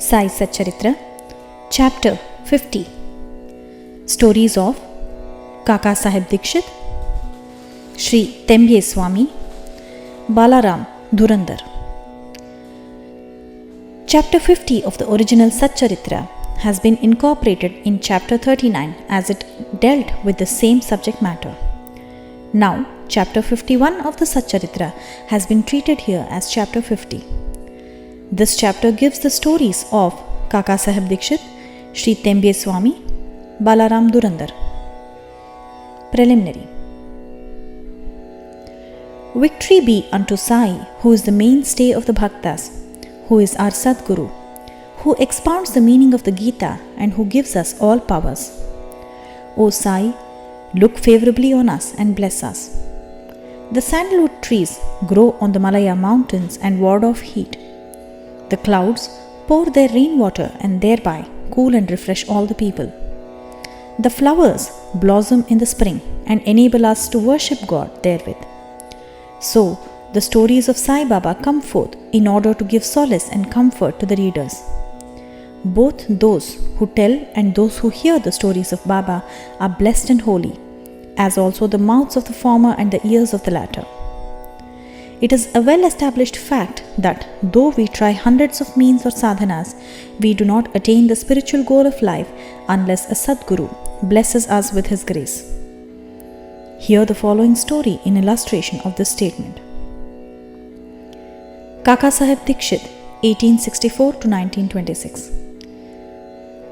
Sai Satcharitra, Chapter 50. Stories of Kaka Sahib Dikshit, Shri Sai Swami, Balaram Dhurandhar. Chapter 50 of the original Satcharitra has been incorporated in Chapter 39 as it dealt with the same subject matter. Now, Chapter 51 of the Satcharitra has been treated here as Chapter 50. This chapter gives the stories of Kaka Sahib Dikshit, Shri Sai Swami, Balaram Dhurandhar. Preliminary. Victory be unto Sai, who is the mainstay of the Bhaktas, who is our Sadguru, who expounds the meaning of the Gita and who gives us all powers. O Sai, look favorably on us and bless us. The sandalwood trees grow on the Malaya mountains and ward off heat. The clouds pour their rainwater and thereby cool and refresh all the people. The flowers blossom in the spring and enable us to worship God therewith. So, the stories of Sai Baba come forth in order to give solace and comfort to the readers. Both those who tell and those who hear the stories of Baba are blessed and holy, as also the mouths of the former and the ears of the latter. It is a well-established fact that though we try hundreds of means or sadhanas, we do not attain the spiritual goal of life unless a Sadguru blesses us with his grace. Hear the following story in illustration of this statement. Kaka Sahib Dikshit, 1864 to 1926.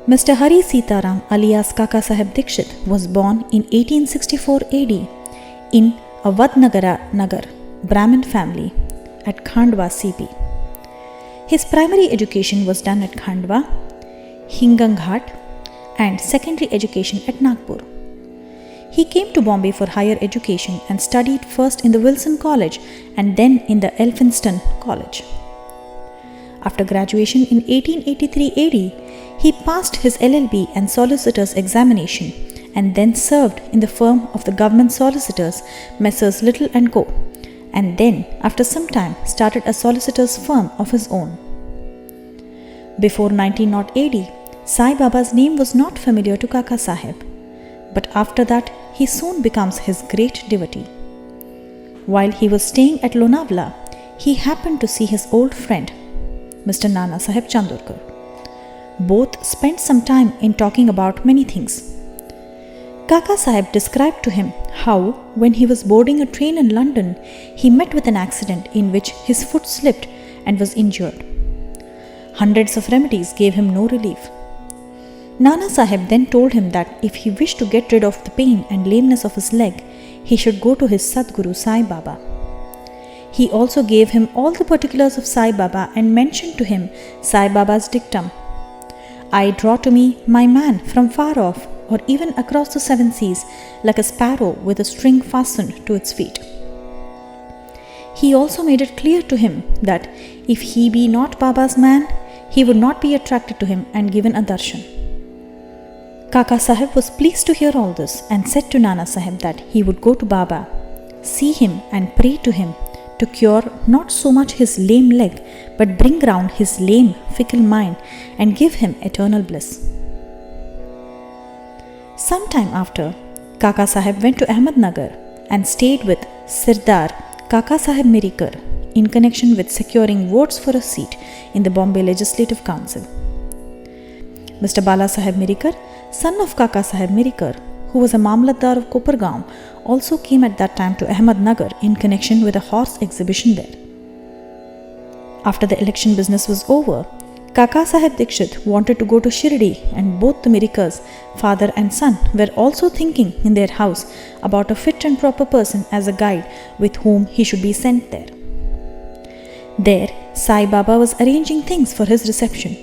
Mr. Hari Sitaram alias Kaka Sahib Dikshit was born in 1864 AD in a Vadnagara Nagar, Brahmin family at Khandwa CP. His primary education was done at Khandwa, Hinganghat and secondary education at Nagpur. He came to Bombay for higher education and studied first in the Wilson College and then in the Elphinstone College. After graduation in 1883 AD, he passed his LLB and solicitor's examination and then served in the firm of the government solicitors Messrs. Little & Co. and then, after some time, started a solicitor's firm of his own. Before 1900 AD, Sai Baba's name was not familiar to Kaka Sahib, but after that, he soon becomes his great devotee. While he was staying at Lonavala, he happened to see his old friend, Mr. Nana Sahib Chandorkar. Both spent some time in talking about many things. Kaka Sahib described to him how, when he was boarding a train in London, he met with an accident in which his foot slipped and was injured. Hundreds of remedies gave him no relief. Nana Sahib then told him that if he wished to get rid of the pain and lameness of his leg, he should go to his Sadguru Sai Baba. He also gave him all the particulars of Sai Baba and mentioned to him Sai Baba's dictum, "I draw to me my man from far off or even across the seven seas like a sparrow with a string fastened to its feet." He also made it clear to him that if he be not Baba's man, he would not be attracted to him and given a darshan. Kaka Sahib was pleased to hear all this and said to Nana Sahib that he would go to Baba, see him and pray to him to cure not so much his lame leg but bring round his lame, fickle mind and give him eternal bliss. Some time after, Kaka Sahib went to Ahmednagar and stayed with Sirdar Kaka Sahib Mirikar in connection with securing votes for a seat in the Bombay Legislative Council. Mr. Bala Sahib Mirikar, son of Kaka Sahib Mirikar, who was a Mamlatdar of Kopargaon, also came at that time to Ahmednagar in connection with a horse exhibition there. After the election business was over, Kaka Sahib Dikshit wanted to go to Shirdi and both the Mirikars, father and son, were also thinking in their house about a fit and proper person as a guide with whom he should be sent there. There, Sai Baba was arranging things for his reception.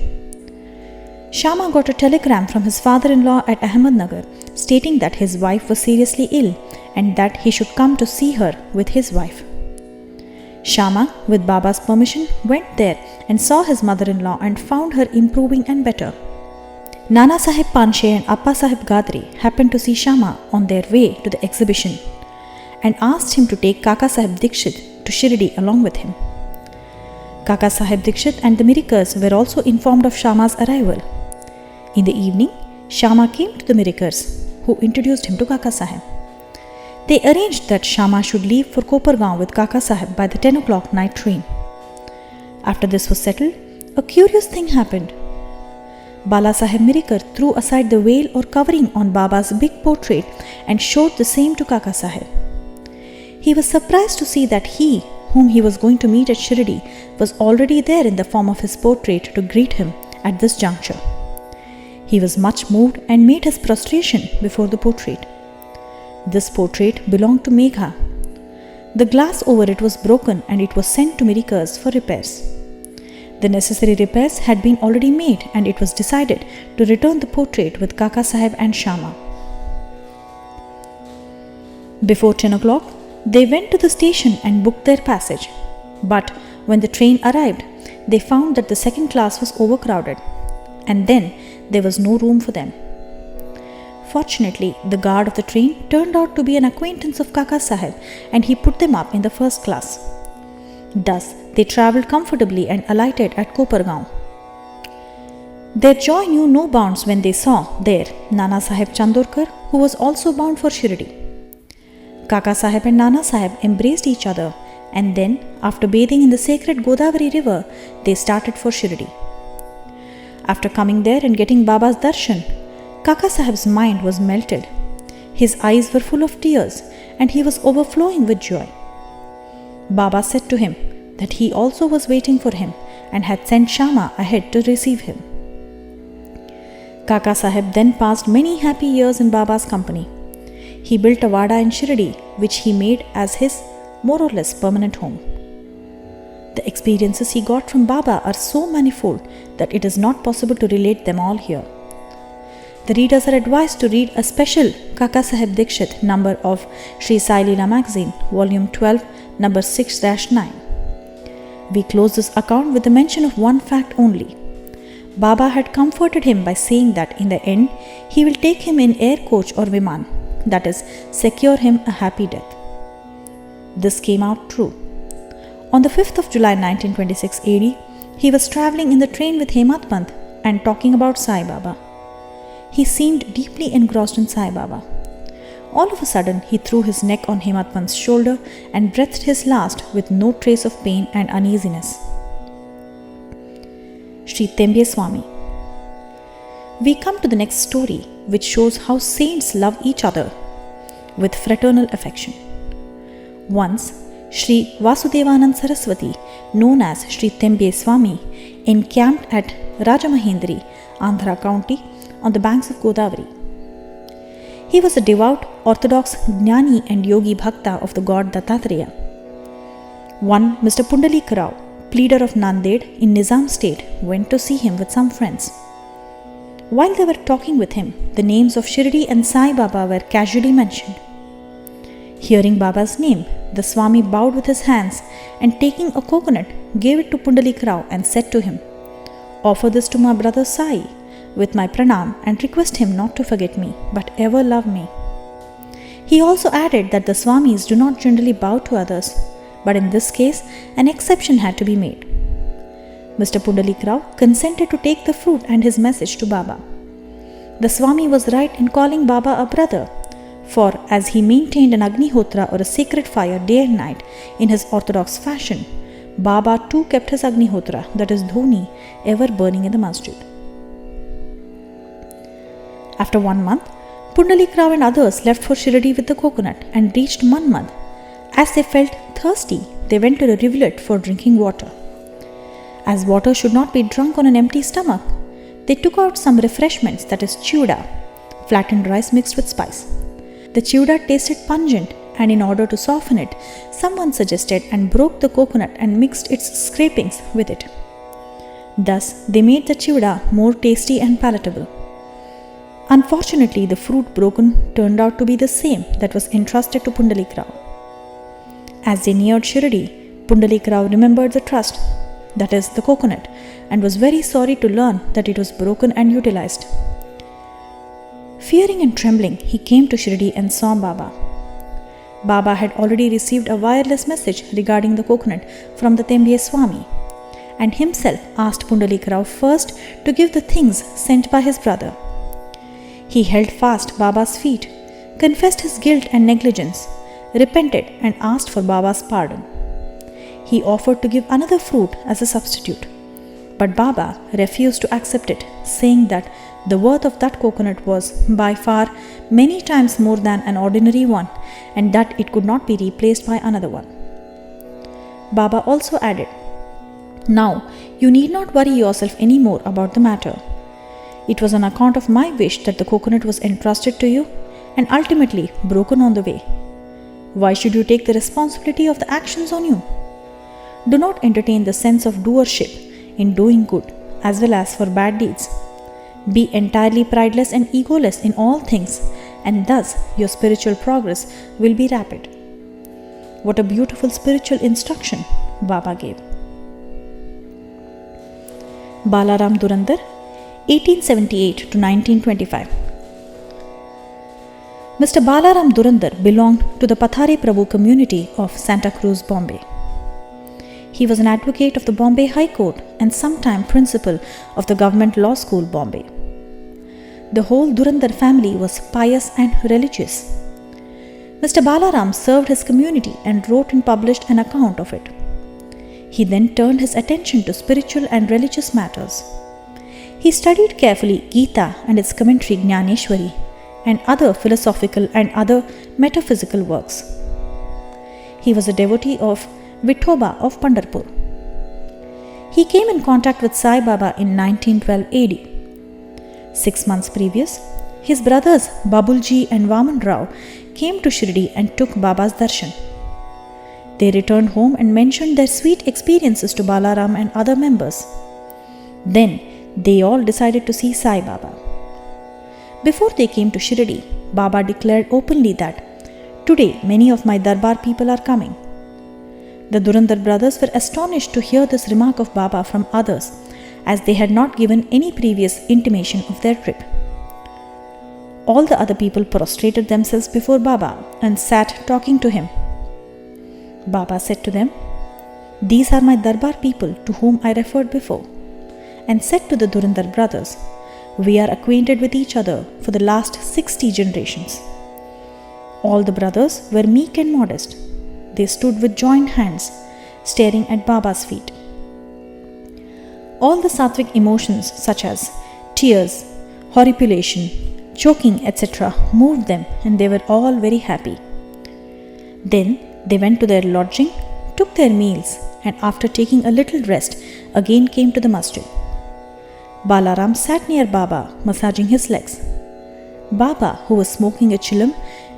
Sharma got a telegram from his father-in-law at Ahmednagar stating that his wife was seriously ill and that he should come to see her with his wife. Sharma, with Baba's permission, went there and saw his mother-in-law and found her improving and better. Nana Sahib Panshe and Appa Sahib Gadri happened to see Sharma on their way to the exhibition and asked him to take Kaka Sahib Dikshit to Shirdi along with him. Kaka Sahib Dikshit and the Mirikers were also informed of Sharma's arrival. In the evening, Sharma came to the Mirikers, who introduced him to Kaka Sahib. They arranged that Sharma should leave for Kopargaon with Kaka Sahib by the 10 o'clock night train. After this was settled, a curious thing happened. Bala Sahib Mirikar threw aside the veil or covering on Baba's big portrait and showed the same to Kaka Sahib. He was surprised to see that he, whom he was going to meet at Shirdi, was already there in the form of his portrait to greet him at this juncture. He was much moved and made his prostration before the portrait. This portrait belonged to Megha. The glass over it was broken and it was sent to Mirikers for repairs. The necessary repairs had been already made and it was decided to return the portrait with Kaka Sahib and Sharma. Before 10 o'clock, they went to the station and booked their passage. But when the train arrived, they found that the second class was overcrowded, and then there was no room for them. Fortunately, the guard of the train turned out to be an acquaintance of Kaka Sahib and he put them up in the first class. Thus, they travelled comfortably and alighted at Kopargaon. Their joy knew no bounds when they saw there Nana Sahib Chandorkar, who was also bound for Shirdi. Kaka Sahib and Nana Sahib embraced each other, and then, after bathing in the sacred Godavari river, they started for Shirdi. After coming there and getting Baba's darshan, Kaka Sahib's mind was melted. His eyes were full of tears and he was overflowing with joy. Baba said to him that he also was waiting for him and had sent Sharma ahead to receive him. Kaka Sahib then passed many happy years in Baba's company. He built a vada in Shirdi, which he made as his more or less permanent home. The experiences he got from Baba are so manifold that it is not possible to relate them all here. The readers are advised to read a special Kaka Sahib Dikshit number of Shri Sai Leela magazine, volume 12, number 6-9. We close this account with the mention of one fact only. Baba had comforted him by saying that in the end he will take him in air coach or viman, that is, secure him a happy death. This came out true. On the 5th of July 1926 AD, he was travelling in the train with Hemat Pant and talking about Sai Baba. He seemed deeply engrossed in Sai Baba. All of a sudden, he threw his neck on Hemat Pant's shoulder and breathed his last with no trace of pain and uneasiness. Shri Tembye Swami. We come to the next story, which shows how saints love each other with fraternal affection. Once, Shri Vasudevanand Saraswati, known as Shri Tembye Swami, encamped at Rajamahendri, Andhra County, on the banks of Godavari. He was a devout, orthodox Jnani and Yogi Bhakta of the god Dattatreya. One Mr. Pundalik Rao, pleader of Nanded in Nizam state, went to see him with some friends. While they were talking with him, the names of Shirdi and Sai Baba were casually mentioned. Hearing Baba's name, the Swami bowed with his hands and taking a coconut, gave it to Pundalik Rao and said to him, "Offer this to my brother Sai with my pranam and request him not to forget me, but ever love me." He also added that the Swamis do not generally bow to others, but in this case, an exception had to be made. Mr. Pundalik Rao consented to take the fruit and his message to Baba. The Swami was right in calling Baba a brother, for as he maintained an Agnihotra or a sacred fire day and night in his orthodox fashion, Baba too kept his Agnihotra, that is Dhoni, ever burning in the masjid. After 1 month, Pundalik Rao and others left for Shirdi with the coconut and reached Manmad. As they felt thirsty, they went to the rivulet for drinking water. As water should not be drunk on an empty stomach, they took out some refreshments, that is chiuda, flattened rice mixed with spice. The chiuda tasted pungent, and in order to soften it, someone suggested and broke the coconut and mixed its scrapings with it. Thus, they made the chiuda more tasty and palatable. Unfortunately, the fruit broken turned out to be the same that was entrusted to Pundalik Rao. As they neared Shirdi, Pundalik Rao remembered the trust, that is, the coconut, and was very sorry to learn that it was broken and utilized. Fearing and trembling, he came to Shirdi and saw Baba. Baba had already received a wireless message regarding the coconut from the Tembye Swami. and himself asked Pundalikarao first to give the things sent by his brother. He held fast Baba's feet, confessed his guilt and negligence, repented and asked for Baba's pardon. He offered to give another fruit as a substitute, but Baba refused to accept it, saying that the worth of that coconut was by far many times more than an ordinary one, and that it could not be replaced by another one. Baba also added, "Now you need not worry yourself any more about the matter. It was on account of my wish that the coconut was entrusted to you and ultimately broken on the way. Why should you take the responsibility of the actions on you? Do not entertain the sense of doership in doing good as well as for bad deeds. Be entirely prideless and egoless in all things, and thus your spiritual progress will be rapid." What a beautiful spiritual instruction Baba gave. Balaram Dhurandhar, 1878 to 1925. Mr. Balaram Dhurandhar belonged to the Pathare Prabhu community of Santa Cruz, Bombay. He was an advocate of the Bombay High Court and sometime principal of the Government Law School, Bombay. The whole Dhurandhar family was pious and religious. Mr. Balaram served his community and wrote and published an account of it. He then turned his attention to spiritual and religious matters. He studied carefully Gita and its commentary Jnaneshwari and other philosophical and other metaphysical works. He was a devotee of Vithoba of Pandharpur. He came in contact with Sai Baba in 1912 AD. 6 months previous, his brothers Babulji and Vaman Rao came to Shirdi and took Baba's darshan. They returned home and mentioned their sweet experiences to Balaram and other members. Then they all decided to see Sai Baba. Before they came to Shirdi, Baba declared openly that, "Today many of my Darbar people are coming." The Dhurandhar brothers were astonished to hear this remark of Baba from others, as they had not given any previous intimation of their trip. All the other people prostrated themselves before Baba and sat talking to him. Baba said to them, "These are my Darbar people to whom I referred before," and said to the Dhurandhar brothers, "We are acquainted with each other for the last 60 generations." All the brothers were meek and modest. They stood with joined hands, staring at Baba's feet. All the sattvic emotions such as tears, horripilation, choking, etc. moved them, and they were all very happy. Then they went to their lodging, took their meals, and after taking a little rest, again came to the masjid. Balaram sat near Baba, massaging his legs. Baba, who was smoking a chillum,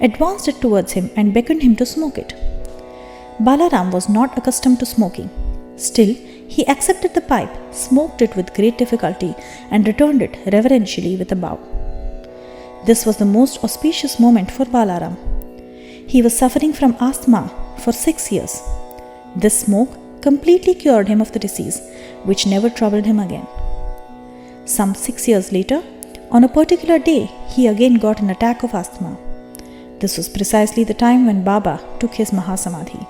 advanced it towards him and beckoned him to smoke it. Balaram was not accustomed to smoking. Still, he accepted the pipe, smoked it with great difficulty, and returned it reverentially with a bow. This was the most auspicious moment for Balaram. He was suffering from asthma for 6 years. This smoke completely cured him of the disease, which never troubled him again. Some 6 years later, on a particular day, he again got an attack of asthma. This was precisely the time when Baba took his Mahasamadhi.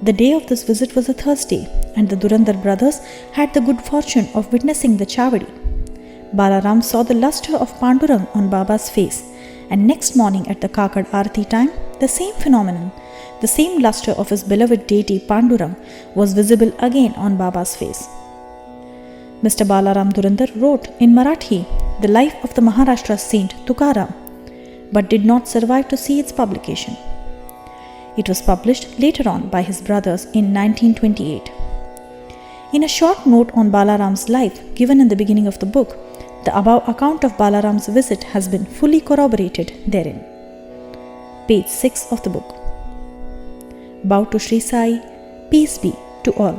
The day of this visit was a Thursday, and the Dhurandhar brothers had the good fortune of witnessing the Chavadi. Balaram saw the lustre of Pandurang on Baba's face, and next morning at the Kakad Arati time, the same phenomenon, the same lustre of his beloved deity Pandurang, was visible again on Baba's face. Mr. Balaram Dhurandhar wrote in Marathi the life of the Maharashtra saint Tukaram, but did not survive to see its publication. It was published later on by his brothers in 1928. In a short note on Balaram's life given in the beginning of the book, the above account of Balaram's visit has been fully corroborated therein. Page 6 of the book. Bow to Shri Sai, peace be to all.